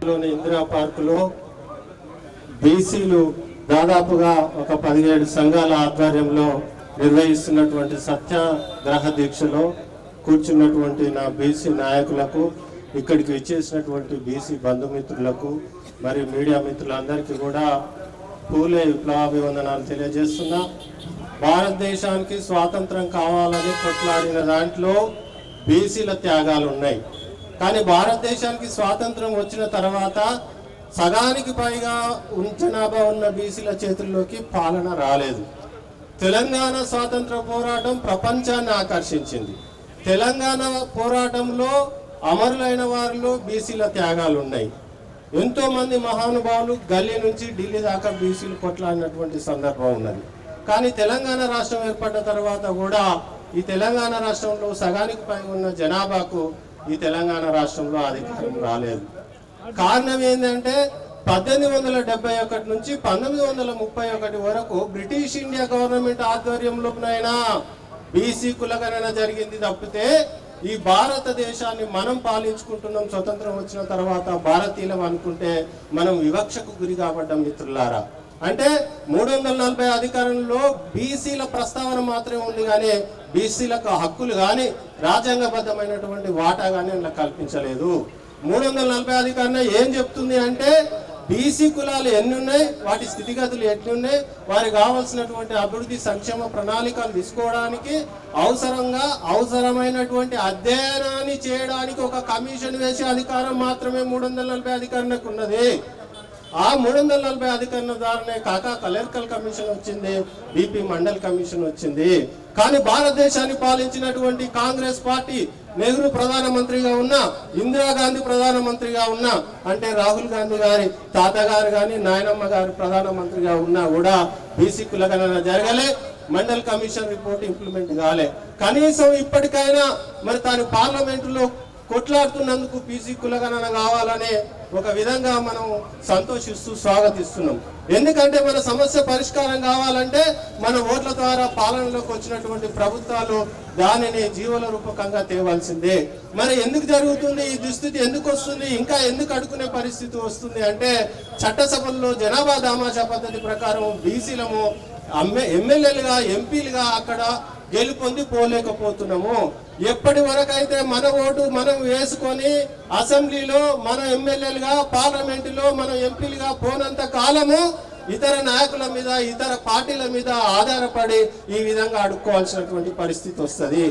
పార్కులోని ఇందిరా పార్కులో బీసీలు దాదాపుగా ఒక 17 సంఘాల ఆధ్వర్యంలో నిర్వహిస్తున్నటువంటి సత్యాగ్రహ దీక్షలో కూర్చున్నటువంటి నా బీసీ నాయకులకు, ఇక్కడికి విచ్చేసినటువంటి బీసీ బంధుమిత్రులకు, మరి మీడియా మిత్రులందరికీ కూడా పూలే విప్లవాభివందనాలు తెలియజేస్తున్నా. భారతదేశానికి స్వాతంత్రం కావాలని కొట్లాడిన దాంట్లో బీసీల త్యాగాలు ఉన్నాయి. కానీ భారతదేశానికి స్వాతంత్రం వచ్చిన తర్వాత సగానికి పైగా జనాభా ఉన్న బీసీల చేతుల్లోకి పాలన రాలేదు. తెలంగాణ స్వాతంత్ర పోరాటం ప్రపంచాన్ని ఆకర్షించింది. తెలంగాణ పోరాటంలో అమరులైన వారిలో బీసీల త్యాగాలు ఉన్నాయి. ఎంతో మంది మహానుభావులు గల్లీ నుంచి ఢిల్లీ దాకా బీసీలు కొట్లాడినటువంటి సందర్భం ఉన్నది. కానీ తెలంగాణ రాష్ట్రం ఏర్పడిన తర్వాత కూడా ఈ తెలంగాణ రాష్ట్రంలో సగానికి పైగా ఉన్న జనాభాకు ఈ తెలంగాణ రాష్ట్రంలో అధికారం రాలేదు. కారణం ఏంటంటే 1871 నుంచి 1931 వరకు బ్రిటిష్ ఇండియా గవర్నమెంట్ ఆధ్వర్యంలోనైనా బీసీ కులగణన జరిగింది తప్పితే ఈ భారతదేశాన్ని మనం పాలించుకుంటున్నాం. స్వతంత్రం వచ్చిన తర్వాత భారతీయులం అనుకుంటే మనం వివక్షకు గురి కాబడ్డాం మిత్రులారా. అంటే 340 అధికారంలో బీసీల ప్రస్తావన మాత్రమే ఉంది, కానీ బీసీలకు హక్కులు కానీ రాజ్యాంగబద్ధమైనటువంటి వాటా కానీ అలా కల్పించలేదు. 340 అధికారం ఏం చెప్తుంది అంటే బీసీ కులాలు ఎన్ని ఉన్నాయి, వాటి స్థితిగతులు ఎట్లున్నాయి, వారికి కావాల్సినటువంటి అభివృద్ధి సంక్షేమ ప్రణాళికలు తీసుకోవడానికి అవసరమైనటువంటి అధ్యయనాన్ని చేయడానికి ఒక కమిషన్ వేసే అధికారం మాత్రమే 340 అధికారానికి ఉన్నది. ఆ 340 అధికారుల ద్వారానే కాక కలెక్టర్ కమిషన్ వచ్చింది, బీపీ మండల్ కమిషన్ వచ్చింది. కానీ భారతదేశాన్ని పాలించినటువంటి కాంగ్రెస్ పార్టీ, నెహ్రూ ప్రధానమంత్రిగా ఉన్నా, ఇందిరాగాంధీ ప్రధానమంత్రిగా ఉన్నా, అంటే రాహుల్ గాంధీ గారి తాతగారు కానీ నాయనమ్మ గారి ప్రధానమంత్రిగా ఉన్నా కూడా బీసీ కులగణన జరగలే, మండల్ కమిషన్ రిపోర్ట్ ఇంప్లిమెంట్ కాలే. కనీసం ఇప్పటికైనా మరి తాను పార్లమెంటులో కొట్లాడుతున్నందుకు బీసీ కులగణన కావాలనే ఒక విధంగా మనం సంతోషిస్తూ స్వాగతిస్తున్నాం. ఎందుకంటే మన సమస్య పరిష్కారం కావాలంటే మన ఓట్ల ద్వారా పాలనలోకి వచ్చినటువంటి ప్రభుత్వాలు దానిని జీవన రూపకంగా తేవాల్సిందే. మరి ఎందుకు జరుగుతుంది ఈ దుస్థితి, ఎందుకు వస్తుంది, ఇంకా ఎందుకు అడుకునే పరిస్థితి వస్తుంది అంటే చట్టసభల్లో జనాభా దామాషా పద్ధతి ప్రకారం బీసీలము ఎమ్మెల్యేలుగా ఎంపీలుగా అక్కడ గెలుపొంది పోలేకపోతున్నాము. ఎప్పటి వరకు అయితే మన ఓటు మనం వేసుకొని అసెంబ్లీలో మనం ఎమ్మెల్యేలుగా, పార్లమెంటులో మనం ఎంపీలుగా పోనంత కాలము ఇతర నాయకుల మీద, ఇతర పార్టీల మీద ఆధారపడి ఈ విధంగా అడుక్కోవాల్సినటువంటి పరిస్థితి వస్తుంది.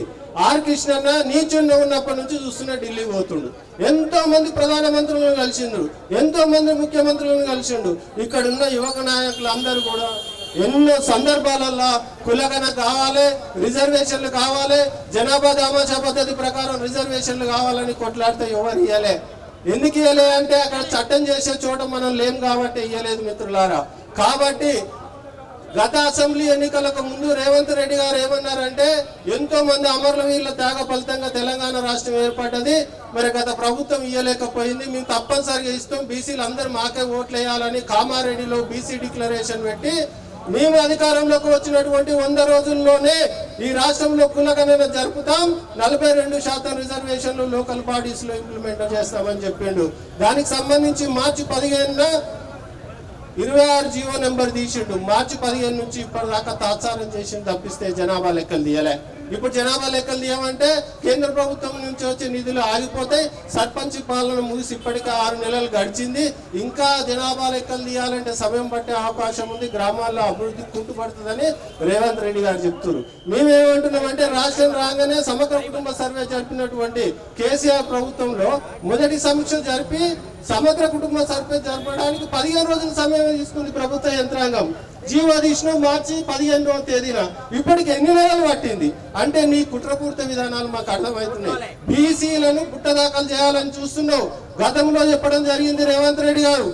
ఆర్ కృష్ణన్న నీచున్న ఉన్నప్పటి నుంచి చూస్తున్న ఢిల్లీ పోతుండు, ఎంతో మంది ప్రధానమంత్రులను కలిసిండు, ఎంతో మంది ముఖ్యమంత్రులను కలిసిండు. ఇక్కడున్న యువక నాయకులు అందరూ కూడా ఎన్నో సందర్భాలలో కులగణన కావాలి, రిజర్వేషన్లు కావాలి, జనాభా దామాషా పద్ధతి ప్రకారం రిజర్వేషన్లు కావాలని కొట్లాడితే ఎవరు ఇవ్వలే. ఎందుకు ఇవ్వలే అంటే అక్కడ చట్టం చేసే చోట మనం లేం కాబట్టి ఇవ్వలేదు మిత్రులారా. కాబట్టి గత అసెంబ్లీ ఎన్నికలకు ముందు రేవంత్ రెడ్డి గారు ఏమన్నారంటే ఎంతో మంది అమరుల వీళ్ళ త్యాగ ఫలితంగా తెలంగాణ రాష్ట్రం ఏర్పడ్డది, మరి గత ప్రభుత్వం ఇవ్వలేకపోయింది, మేము తప్పనిసరిగా ఇస్తాం, బీసీలు అందరూ మాకే ఓట్లు వేయాలని కామారెడ్డిలో బీసీ డిక్లరేషన్ పెట్టి మేము అధికారంలోకి వచ్చినటువంటి 100 రోజుల్లోనే ఈ రాష్ట్రంలో కులగణన జరుపుతాం, 42% రిజర్వేషన్లు లోకల్ బాడీస్ లో ఇంప్లిమెంట్ చేస్తామని చెప్పిండు. దానికి సంబంధించి మార్చి 15న 26 జీవో నెంబర్ తీసిండు. మార్చి 15 నుంచి ఇప్పటిదాకా తాత్సారం చేసిండు తప్పిస్తే జనాభా లెక్కలు తీయలే. ఇప్పుడు జనాభా లెక్కలు తీయమంటే కేంద్ర ప్రభుత్వం నుంచి వచ్చే నిధులు ఆగిపోతాయి. సర్పంచ్ పాలన ముగిసి ఇప్పటికే 6 నెలలు గడిచింది. ఇంకా జనాభా లెక్కలు తీయాలంటే సమయం పట్టే అవకాశం ఉంది, గ్రామాల్లో అభివృద్ధి కుంటుపడుతుందని రేవంత్ రెడ్డి గారు చెప్తున్నారు. మేమేమంటున్నామంటే రాష్ట్రం రాగానే సమగ్ర కుటుంబ సర్వే జరిపినటువంటి కేసీఆర్ ప్రభుత్వంలో మొదటి సమీక్ష జరిపి సమగ్ర కుటుంబ సర్వే జరపడానికి 15 రోజుల సమయం తీసుకుంది ప్రభుత్వ యంత్రాంగం. జీవో తీసిన మార్చి 15వ తేదీన ఇప్పటికి ఎన్ని నెలలు పట్టింది అంటే నీ కుట్రపూర్త విధానాలు మాకు అర్థమవుతున్నాయి. బీసీలను పుట్టదాఖలు చేయాలని చూస్తున్నావు. గతంలో చెప్పడం జరిగింది రేవంత్ రెడ్డి గారు,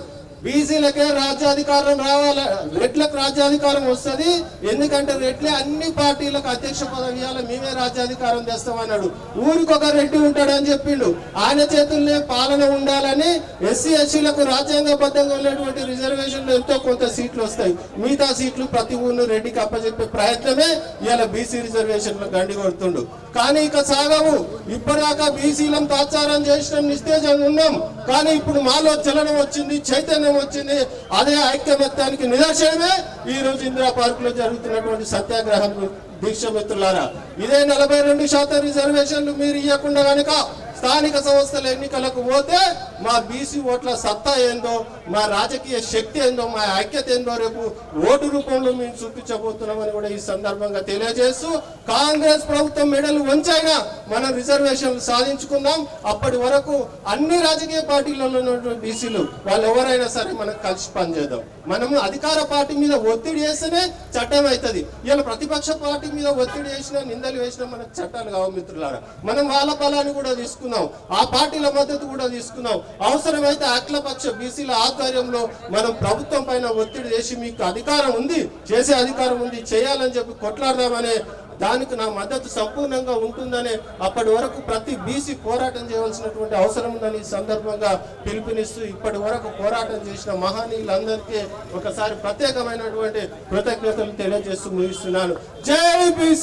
బీసీలకే రాజ్యాధికారం రావాలి, రెడ్లకు రాజ్యాధికారం వస్తుంది. ఎందుకంటే రెడ్లే అన్ని పార్టీలకు అధ్యక్ష పదవి ఇవ్వాలి, మేమే రాజ్యాధికారం తెస్తామన్నాడు. ఊరికొక రెడ్డి ఉంటాడని చెప్పిండు. ఆయన చేతుల్నే పాలన ఉండాలని ఎస్సీ ఎస్సీలకు రాజ్యాంగబద్ధంగా ఉన్నటువంటి రిజర్వేషన్లు ఎంతో కొంత సీట్లు వస్తాయి. మిగతా సీట్లు ప్రతి ఊరిని రెడ్డికి అప్పచెప్పే ప్రయత్నమే ఇవాళ బీసీ రిజర్వేషన్లు గండి కొడుతుండు. కానీ ఇక సాగవు. ఇప్పటిదాకా బీసీలను తాత్సారం చేసిన నిస్తేజంగా ఉన్నాం. కానీ ఇప్పుడు మాలో చలనం వచ్చింది, చైతన్యం వచ్చింది. అదే ఐక్యమత్యానికి నిదర్శనమే ఈ రోజు ఇందిరా పార్క్ లో జరుగుతున్నటువంటి సత్యాగ్రహం. దీక్ష మిత్రులారా, ఇదే 42% రిజర్వేషన్లు మీరు ఇవ్వకుండా కనుక స్థానిక సంస్థల ఎన్నికలకు పోతే మా బీసీ ఓట్ల సత్తా ఏందో, మా రాజకీయ శక్తి ఏందో, మా ఐక్యత ఏందో రేపు ఓటు రూపంలో మేము చూపించబోతున్నామని కూడా ఈ సందర్భంగా తెలియజేస్తూ, కాంగ్రెస్ ప్రభుత్వం మెడలు వంచైనా మనం రిజర్వేషన్లు సాధించుకుందాం. అప్పటి వరకు అన్ని రాజకీయ పార్టీలలో ఉన్నటువంటి బీసీలు వాళ్ళు ఎవరైనా సరే మనం కలిసి పనిచేద్దాం. మనము అధికార పార్టీ మీద ఒత్తిడి చేస్తేనే చట్టం అవుతుంది. ఇలా ప్రతిపక్ష పార్టీ మీద ఒత్తిడి చేసినా, నిందలు వేసినా మనకు చట్టాలు కావు మిత్రులారా. మనం వాళ్ళ బలాన్ని కూడా తీసుకుందాం, ఆ పార్టీల మద్దతు కూడా తీసుకున్నాం. అవసరమైతే అఖిలపక్ష బీసీల ఆధ్వర్యంలో మనం ప్రభుత్వం పైన ఒత్తిడి చేసి మీకు అధికారం ఉంది, చేసే అధికారం ఉంది, చేయాలని చెప్పి కొట్లాడదామనే దానికి నా మద్దతు సంపూర్ణంగా ఉంటుందనే అప్పటి వరకు ప్రతి బీసీ పోరాటం చేయవలసినటువంటి అవసరం ఉందని ఈ సందర్భంగా పిలుపునిస్తూ, ఇప్పటి వరకు పోరాటం చేసిన మహనీయులందరికీ ఒకసారి ప్రత్యేకమైనటువంటి కృతజ్ఞతలు తెలియజేస్తూ ముగిస్తున్నాను. జై బీసీ.